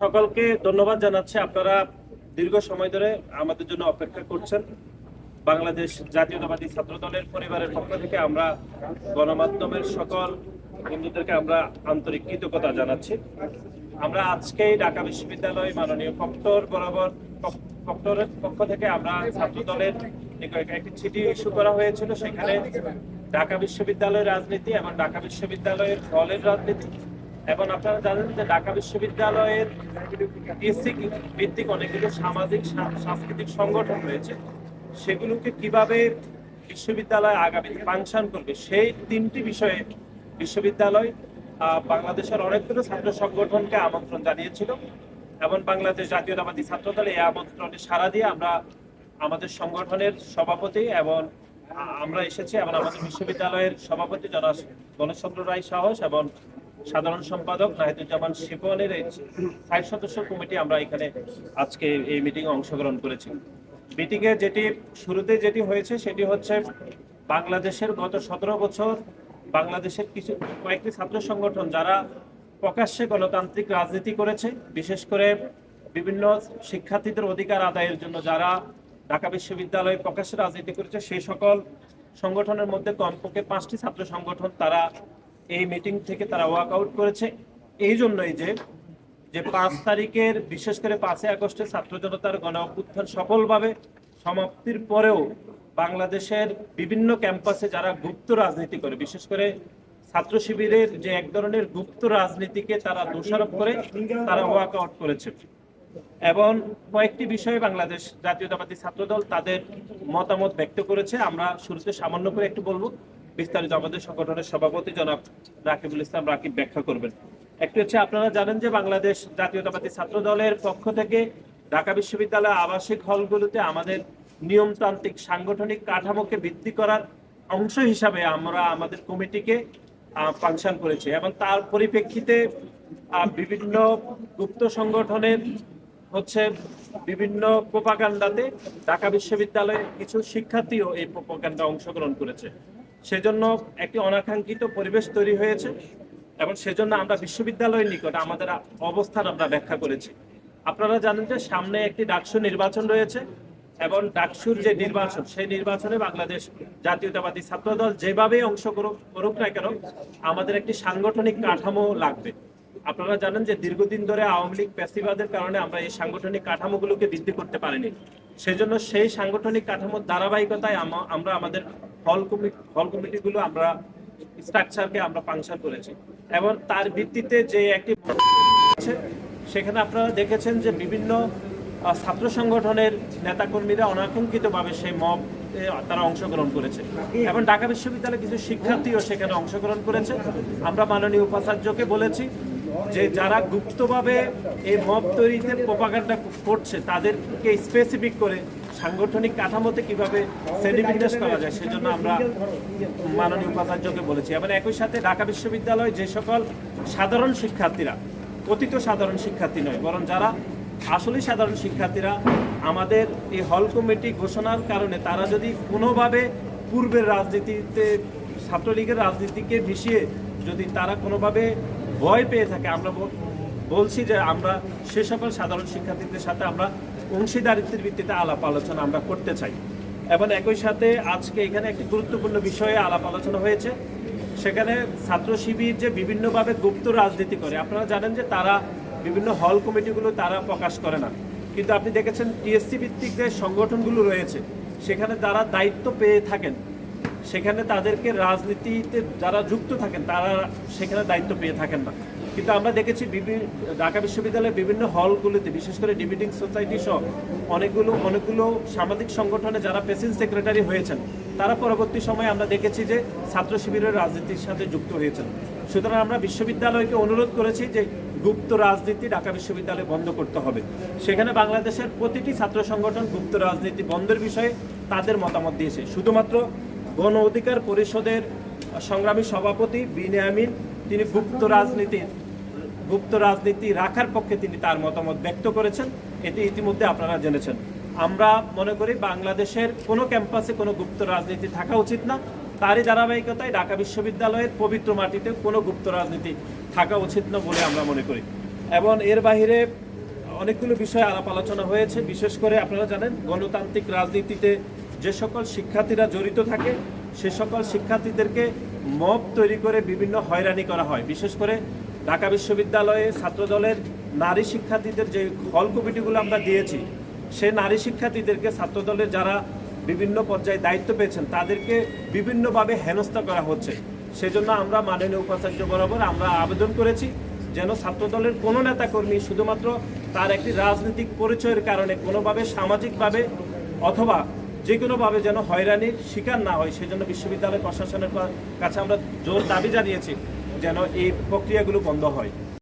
সকলকে ধন্যবাদ জানাচ্ছি। আপনারা দীর্ঘ সময় ধরে আমাদের জন্য অপেক্ষা করছেন। বাংলাদেশ জাতীয়তাবাদী ছাত্র দলের পরিবারের পক্ষ থেকে আমরা গণমাধ্যমের সকল বন্ধুদেরকে আমরা আন্তরিক কৃতজ্ঞতা জানাচ্ছি। আমরা আজকেই ঢাকা বিশ্ববিদ্যালয় মাননীয় প্রক্টর বরাবর প্রক্টরের পক্ষ থেকে আমরা ছাত্র দলের একটি চিঠি ইস্যু করা হয়েছিল। সেখানে ঢাকা বিশ্ববিদ্যালয়ের রাজনীতি এবং ঢাকা বিশ্ববিদ্যালয়ের দলের রাজনীতি এবং আপনারা জানেন যে ঢাকা বিশ্ববিদ্যালয়ের টিএসসি ভিত্তিক অনেকগুলো সামাজিক সাংস্কৃতিক সংগঠন রয়েছে, সেগুলোকে কিভাবে বিশ্ববিদ্যালয় আগামী ফাংশন করবে সেই তিনটি বিষয়ে বিশ্ববিদ্যালয় বাংলাদেশের অনেকগুলো ছাত্র সংগঠনকে আমন্ত্রণ জানিয়েছিল এবং বাংলাদেশ জাতীয়তাবাদী ছাত্র দল এই আমন্ত্রণে সাড়া দিয়ে আমরা আমাদের সংগঠনের সভাপতি এবং আমরা এসেছি এবং আমাদের বিশ্ববিদ্যালয়ের সভাপতি জনাব গণেশচন্দ্র রায় সাহস এবং সাধারণ সম্পাদক নাহিদুজ্জামান শিপনের ৬০ সদস্য কমিটি আমরা এখানে আজকে এই মিটিংয়ে অংশগ্রহণ করেছি। মিটিংয়ে শুরুতে যেটি হয়েছে সেটি হচ্ছে বাংলাদেশের গত ১৭ বছর বাংলাদেশের কয়েকটি ছাত্র সংগঠন যারা প্রকাশ্যে গণতান্ত্রিক রাজনীতি করেছে, বিশেষ করে বিভিন্ন শিক্ষার্থীদের অধিকার আদায়ের জন্য যারা ঢাকা বিশ্ববিদ্যালয়ে প্রকাশ্যে রাজনীতি করেছে, সেই সকল সংগঠনের মধ্যে কমপক্ষে ৫টি ছাত্র সংগঠন তারা এই মিটিং থেকে তারা ওয়াক আউট করেছে। এই জন্যই যে ৫ তারিখের বিশেষ করে ৫ই আগস্টের ছাত্র জনতার গণ অভ্যুত্থান সফলভাবে সমাপ্তির পরেও বাংলাদেশের বিভিন্ন ক্যাম্পাসে যারা গুপ্ত রাজনীতি করে, বিশেষ করে ছাত্র শিবিরের যে এক ধরনের গুপ্ত রাজনীতিকে তারা দোষারোপ করে তারা ওয়াক আউট করেছে এবং কয়েকটি বিষয়ে বাংলাদেশ জাতীয়তাবাদী ছাত্রদল তাদের মতামত ব্যক্ত করেছে। আমরা শুরুতে সামান্য করে একটু বলবো, বিস্তারিত আমাদের সংগঠনের সভাপতি জনাব রাকিবুল ইসলাম রাকিব ব্যাখ্যা করবেন। একটি হচ্ছে, আপনারা জানেন যে বাংলাদেশ জাতীয়তাবাদী ছাত্র দলের পক্ষ থেকে ঢাকা বিশ্ববিদ্যালয় আবাসিক হলগুলোতে আমাদের নিয়মতান্ত্রিক সাংগঠনিক কাঠামোকে বৃদ্ধি করার অংশ হিসাবে আমরা আমাদের কমিটিকে ফাংশন করেছি এবং তার পরিপ্রেক্ষিতে বিভিন্ন গুপ্ত সংগঠনের বিভিন্ন প্রোপাগান্ডাতে ঢাকা বিশ্ববিদ্যালয়ের কিছু শিক্ষার্থীও এই প্রোপাগান্ডা অংশগ্রহণ করেছে। সেজন্য একটি অনাকাঙ্ক্ষিত পরিবেশ তৈরি হয়েছে এবং সেজন্য আমরা বিশ্ববিদ্যালয়ের নিকট আমাদের অবস্থান আমরা ব্যাখ্যা করেছি। আপনারা জানেন যে সামনে একটি ডাকসু নির্বাচন রয়েছে এবং ডাকসুর যে নির্বাচন, সেই নির্বাচনে বাংলাদেশ জাতীয়তাবাদী ছাত্রদল যেভাবে অংশগ্রহণ করুক না কেন আমাদের একটি সাংগঠনিক কাঠামো লাগবে। আপনারা জানেন যে দীর্ঘদিন ধরে আওয়ামী লীগ প্যাসিবাদের কারণে আমরা এই সাংগঠনিক কাঠামোগুলোকে বৃদ্ধি করতে পারিনি। সেজন্য সেই সাংগঠনিক কাঠামোর ধারাবাহিকতায় আমরা আমাদের হল কমিটিগুলো আমরা স্ট্রাকচারকে আমরা ফাংশন করেছি এবং তার ভিত্তিতে যে একটি সেখানে আপনারা দেখেছেন যে বিভিন্ন ছাত্র সংগঠনের নেতাকর্মীরা অনাকাঙ্ক্ষিতভাবে সেই মব তারা অংশগ্রহণ করেছে এবং ঢাকা বিশ্ববিদ্যালয়ের কিছু শিক্ষার্থীও সেখানে অংশগ্রহণ করেছে। আমরা মাননীয় উপাচার্যকে বলেছি যে যারা গুপ্তভাবে এই মব তৈরিতে প্রোপাগান্ডা করছে তাদেরকে স্পেসিফিক করে সাংগঠনিক কাঠামোতে কিভাবে শ্রেণীবিন্যাস করা যায় সেজন্য আমরা মাননীয় উপাচার্যকে বলেছি এবং একই সাথে ঢাকা বিশ্ববিদ্যালয় যে সকল সাধারণ শিক্ষার্থীরা, কথিত সাধারণ শিক্ষার্থী নয় বরং যারা আসলে সাধারণ শিক্ষার্থীরা, আমাদের এই হল কমিটি ঘোষণার কারণে তারা যদি কোনোভাবে পূর্বের রাজনীতিতে ছাত্রলীগের রাজনীতিকে মিশিয়ে যদি তারা কোনোভাবে ভয় পেয়ে থাকে, আমরা বলছি যে আমরা সে সকল সাধারণ শিক্ষার্থীদের সাথে আমরা অংশীদারিত্বের ভিত্তিতে আলাপ আলোচনা আমরা করতে চাই এবং একই সাথে আজকে এখানে একটি গুরুত্বপূর্ণ বিষয়ে আলাপ আলোচনা হয়েছে। সেখানে ছাত্র শিবির যে বিভিন্নভাবে গুপ্ত রাজনীতি করে, আপনারা জানেন যে তারা বিভিন্ন হল কমিটিগুলো তারা প্রকাশ করে না, কিন্তু আপনি দেখেছেন টিএসসি ভিত্তিক যে সংগঠনগুলো রয়েছে সেখানে যারা দায়িত্ব পেয়ে থাকেন সেখানে তাদেরকে রাজনীতিতে যারা যুক্ত থাকেন তারা সেখানে দায়িত্ব পেয়ে থাকেন না। কিন্তু আমরা দেখেছি ঢাকা বিশ্ববিদ্যালয়ের বিভিন্ন হলগুলোতে, বিশেষ করে ডিবেটিং সোসাইটি সহ অনেকগুলো সামাজিক সংগঠনে যারা প্রেসিডেন্ট সেক্রেটারি হয়েছেন তারা পরবর্তী সময়ে আমরা দেখেছি যে ছাত্র শিবিরের রাজনীতির সাথে যুক্ত হয়েছেন। সুতরাং আমরা বিশ্ববিদ্যালয়কে অনুরোধ করেছি যে গুপ্ত রাজনীতি ঢাকা বিশ্ববিদ্যালয়ে বন্ধ করতে হবে। সেখানে বাংলাদেশের প্রতিটি ছাত্র সংগঠন গুপ্ত রাজনীতি বন্ধের বিষয়ে তাদের মতামত দিয়েছে। শুধুমাত্র গণ অধিকার পরিষদের সংগ্রামী সভাপতি বিনিয়ামিন তিনি গুপ্ত রাজনীতি রাখার পক্ষে তিনি তার মতামত ব্যক্ত করেছেন, এটি ইতিমধ্যে আপনারা জেনেছেন। আমরা মনে করি বাংলাদেশের কোনো ক্যাম্পাসে কোনো গুপ্ত রাজনীতি থাকা উচিত না, তারই ধারাবাহিকতায় ঢাকা বিশ্ববিদ্যালয়ের পবিত্র মাটিতে কোনো গুপ্ত রাজনীতি থাকা উচিত না বলে আমরা মনে করি। এবং এর বাহিরে অনেকগুলো বিষয় আলাপ আলোচনা হয়েছে। বিশেষ করে আপনারা জানেন গণতান্ত্রিক রাজনীতিতে যে সকল শিক্ষার্থীরা জড়িত থাকে সে সকল শিক্ষার্থীদেরকে মব তৈরি করে বিভিন্ন হয়রানি করা হয়। বিশেষ করে ঢাকা বিশ্ববিদ্যালয়ে ছাত্রদলের নারী শিক্ষার্থীদের যে হল কমিটিগুলো আমরা দিয়েছি, সে নারী শিক্ষার্থীদেরকে ছাত্রদলের যারা বিভিন্ন পর্যায়ে দায়িত্ব পেয়েছেন তাদেরকে বিভিন্নভাবে হেনস্থা করা হচ্ছে। সেজন্য আমরা মাননীয় উপাচার্য বরাবর আমরা আবেদন করেছি যেন ছাত্রদলের কোনো নেতাকর্মী শুধুমাত্র তার একটি রাজনৈতিক পরিচয়ের কারণে কোনোভাবে সামাজিকভাবে অথবা যে কোনোভাবে যেন হয়রানির শিকার না হয়, সেজন্য বিশ্ববিদ্যালয় প্রশাসনের কাছে আমরা জোর দাবি জানিয়েছি যেন এই প্রক্রিয়াগুলো বন্ধ হয়।